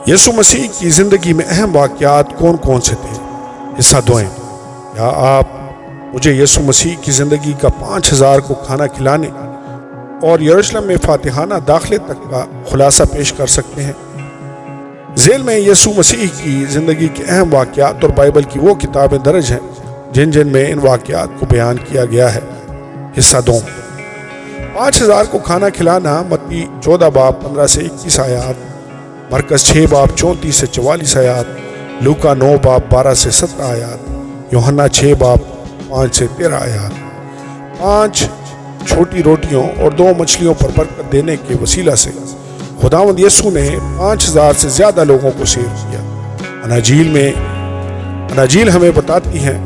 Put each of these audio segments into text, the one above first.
یسوع مسیح کی زندگی میں اہم واقعات کون کون سے تھے؟ حصہ دوئم۔ کیا آپ مجھے یسوع مسیح کی زندگی کا 5000 کو کھانا کھلانے اور یروشلم میں فاتحانہ داخلے تک کا خلاصہ پیش کر سکتے ہیں؟ ذیل میں یسوع مسیح کی زندگی کے اہم واقعات اور بائبل کی وہ کتابیں درج ہیں جن میں ان واقعات کو بیان کیا گیا ہے۔ حصہ دوم۔ 5000 کو کھانا کھلانا متی 14 باب 15 سے 21 آیات، مرکز 6 باب 34 سے 44 آیات، لوکا 9 باب 12 سے 17 آیات، یوحنا 6 باب 5 سے 13 آیات۔ 5 چھوٹی روٹیوں اور 2 مچھلیوں پر برکت دینے کے وسیلہ سے خداوند یسوع نے 5000 سے زیادہ لوگوں کو سیر کیا۔ اناجیل ہمیں بتاتی ہیں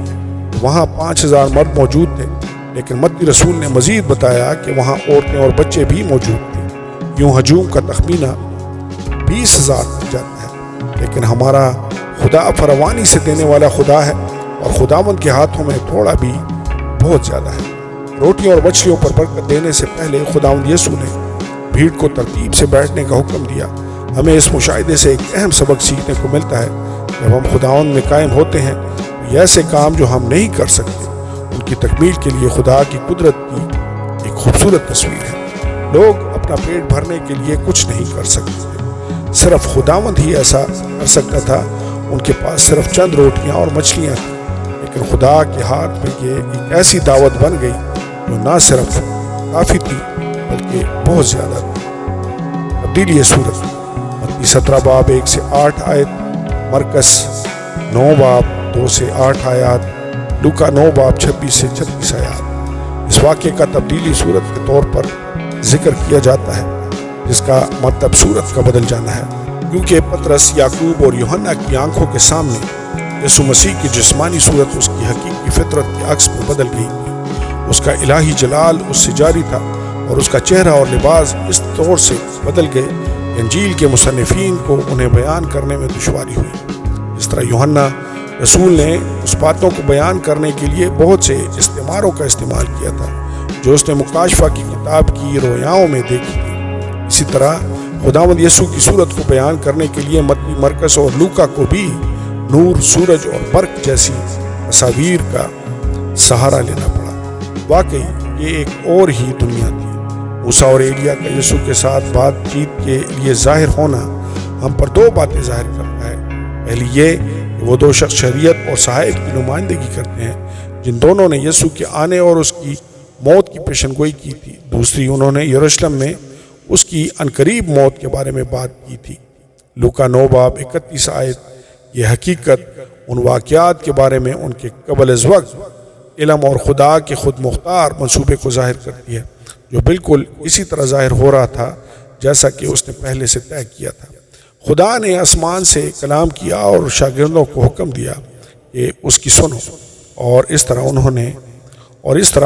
کہ وہاں 5000 مرد موجود تھے، لیکن متی رسول نے مزید بتایا کہ وہاں عورتیں اور بچے بھی موجود تھے۔ یوں ہجوم کا تخمینہ 20,000 تک جاتا ہے، لیکن ہمارا خدا فراوانی سے دینے والا خدا ہے اور خداوند کے ہاتھوں میں تھوڑا بھی بہت زیادہ ہے۔ روٹیوں اور مچھلیوں پر برکت دینے سے پہلے خداوند یسوع نے بھیڑ کو ترتیب سے بیٹھنے کا حکم دیا۔ ہمیں اس مشاہدے سے ایک اہم سبق سیکھنے کو ملتا ہے۔ جب ہم خداوند میں قائم ہوتے ہیں تو یہ ایسے کام جو ہم نہیں کر سکتے، ان کی تکمیل کے لیے خدا کی قدرت کی ایک خوبصورت تصویر ہے۔ لوگ اپنا پیٹ بھرنے کے لیے کچھ نہیں کر سکتے، صرف خداوند ہی ایسا کر سکتا تھا۔ ان کے پاس صرف چند روٹیاں اور مچھلیاں تھیں، لیکن خدا کے ہاتھ میں یہ ایک ایسی دعوت بن گئی جو نہ صرف کافی تھی بلکہ بہت زیادہ تھی۔ تبدیلی صورت، متی 17 باب 1 سے 8 آیت، مرکز 9 باب 2 سے 8 آیات، لوکا 9 باب 26 سے 36 آیات۔ اس واقعے کا تبدیلی صورت کے طور پر ذکر کیا جاتا ہے، جس کا مطلب صورت کا بدل جانا ہے، کیونکہ پطرس، یعقوب اور یوحنا کی آنکھوں کے سامنے یسوع مسیح کی جسمانی صورت اس کی حقیقی فطرت کے عکس میں بدل گئی تھی۔ اس کا الہی جلال اس سے جاری تھا اور اس کا چہرہ اور لباس اس طور سے بدل گئے کہ انجیل کے مصنفین کو انہیں بیان کرنے میں دشواری ہوئی۔ اس طرح یوحنا رسول نے اس باتوں کو بیان کرنے کے لیے بہت سے استعاروں کا استعمال کیا تھا جو اس نے مکاشفہ کی کتاب کی رویاؤں میں دیکھی تھی۔ اسی طرح خداوند یسوع کی صورت کو بیان کرنے کے لیے متی، مرکز اور لوکا کو بھی نور، سورج اور برق جیسی تصاویر کا سہارا لینا پڑا۔ واقعی یہ ایک اور ہی دنیا تھی۔ موسیٰ اور ایلیا کا یسوع کے ساتھ بات چیت کے لیے ظاہر ہونا ہم پر 2 باتیں ظاہر کرتا ہے۔ پہلی یہ کہ وہ 2 شخص شریعت اور صحائف کی نمائندگی کرتے ہیں جن دونوں نے یسوع کے آنے اور اس کی موت کی پیشن گوئی کی تھی۔ دوسری، انہوں نے یروشلم میں اس کی عنقریب موت کے بارے میں بات کی تھی۔ لوکا 9 باب 31 آیت یہ حقیقت ان واقعات کے بارے میں ان کے قبل از وقت علم اور خدا کے خود مختار منصوبے کو ظاہر کرتی ہے، جو بالکل اسی طرح ظاہر ہو رہا تھا جیسا کہ اس نے پہلے سے طے کیا تھا۔ خدا نے آسمان سے کلام کیا اور شاگردوں کو حکم دیا کہ اس کی سنو، اور اس طرح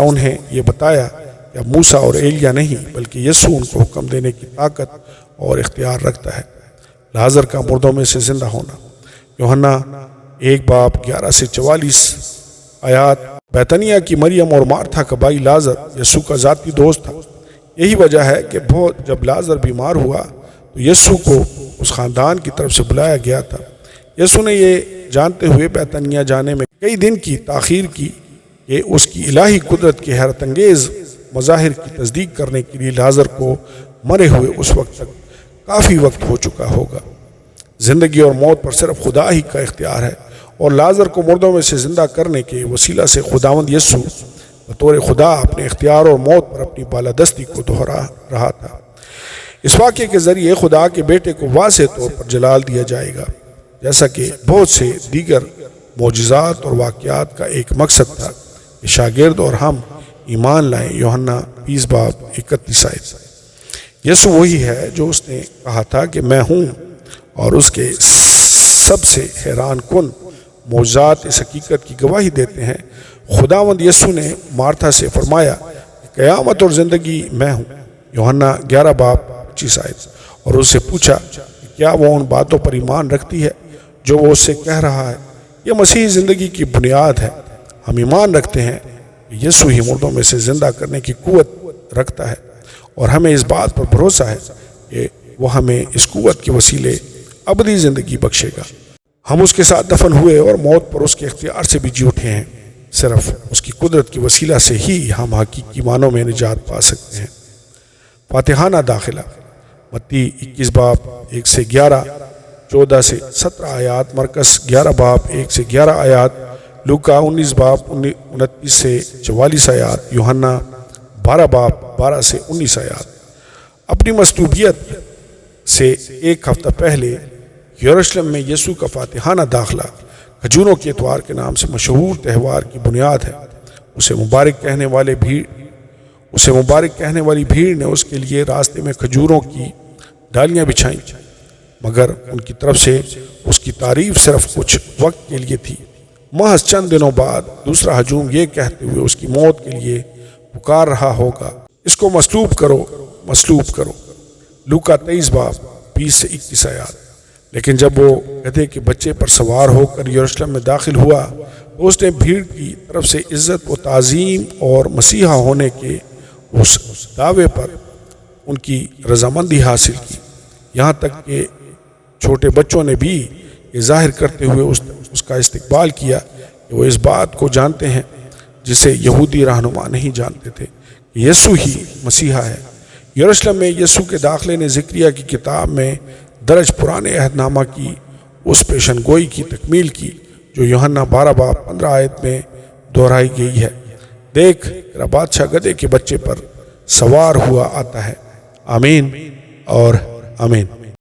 انہیں یہ بتایا کہ اب موسیٰ اور ایلیا نہیں بلکہ یسوع ان کو حکم دینے کی طاقت اور اختیار رکھتا ہے۔ لازر کا مردوں میں سے زندہ ہونا، یوحنا 1 باب 11 سے 44 آیات۔ بیتنیہ کی مریم اور مارتھا کا بھائی لازر یسوع کا ذاتی دوست تھا۔ یہی وجہ ہے کہ جب لازر بیمار ہوا تو یسوع کو اس خاندان کی طرف سے بلایا گیا تھا۔ یسوع نے یہ جانتے ہوئے بیتنیہ جانے میں کئی دن کی تاخیر کی کہ اس کی الہی قدرت کے حیرت انگیز مظاہر کی تصدیق کرنے کے لیے لازر کو مرے ہوئے اس وقت تک کافی وقت ہو چکا ہوگا۔ زندگی اور موت پر صرف خدا ہی کا اختیار ہے، اور لازر کو مردوں میں سے زندہ کرنے کے وسیلہ سے خداوند یسوع بطور خدا اپنے اختیار اور موت پر اپنی بالادستی کو دہرا رہا تھا۔ اس واقعے کے ذریعے خدا کے بیٹے کو واضح طور پر جلال دیا جائے گا، جیسا کہ بہت سے دیگر معجزات اور واقعات کا ایک مقصد تھا کہ شاگرد اور ہم ایمان لائیں۔ یوحنا 20 باب 31 آیت۔ یسوع وہی ہے جو اس نے کہا تھا کہ میں ہوں، اور اس کے سب سے حیران کن معجزات اس حقیقت کی گواہی دیتے ہیں۔ خداوند یسوع نے مارتھا سے فرمایا کہ قیامت اور زندگی میں ہوں، یوحنا 11 باب 25 آیت، اور اس سے پوچھا کہ کیا وہ ان باتوں پر ایمان رکھتی ہے جو وہ اس سے کہہ رہا ہے۔ یہ مسیحی زندگی کی بنیاد ہے۔ ہم ایمان رکھتے ہیں کہ یسوع ہی مردوں میں سے زندہ کرنے کی قوت رکھتا ہے، اور ہمیں اس بات پر بھروسہ ہے کہ وہ ہمیں اس قوت کے وسیلے ابدی زندگی بخشے گا۔ ہم اس کے ساتھ دفن ہوئے اور موت پر اس کے اختیار سے بھی جی اٹھے ہیں۔ صرف اس کی قدرت کی وسیلہ سے ہی ہم حقیقی معنوں میں نجات پا سکتے ہیں۔ فاتحانہ داخلہ۔ متی 21 باب 1 سے 11، 14 سے 17 آیات، مرکز 11 باب 1 سے 11 آیات، لوکا 19 باب 29 سے 44 آیات، یوحنا 12 باب 12 سے 19 آیات۔ اپنی مصلوبیت سے ایک ہفتہ پہلے یروشلم میں یسوع کا فاتحانہ داخلہ کھجوروں کے اتوار کے نام سے مشہور تہوار کی بنیاد ہے۔ اسے مبارک کہنے والی بھیڑ نے اس کے لیے راستے میں کھجوروں کی ڈالیاں بچھائیں، مگر ان کی طرف سے اس کی تعریف صرف کچھ وقت کے لیے تھی۔ محض چند دنوں بعد دوسرا ہجوم یہ کہتے ہوئے اس کی موت کے لیے پکار رہا ہوگا، اس کو مصلوب کرو، مصلوب کرو۔ لوکا 23 باب 20 سے 21 آیات۔ لیکن جب وہ گدھے کے بچے پر سوار ہو کر یروشلم میں داخل ہوا تو اس نے بھیڑ کی طرف سے عزت و تعظیم اور مسیحا ہونے کے اس دعوے پر ان کی رضامندی حاصل کی، یہاں تک کہ چھوٹے بچوں نے بھی یہ ظاہر کرتے ہوئے اس کا استقبال کیا کہ وہ اس بات کو جانتے ہیں جسے یہودی رہنما نہیں جانتے تھے کہ یسوع ہی مسیحا ہے۔ یروشلم میں یسوع کے داخلے نے زکریا کی کتاب میں درج پرانے عہد نامہ کی اس پیشن گوئی کی تکمیل کی جو یوحنا 12 باب 15 آیت میں دہرائی گئی ہے۔ دیکھ تیرا بادشاہ گدھے کے بچے پر سوار ہوا آتا ہے۔ آمین اور آمین۔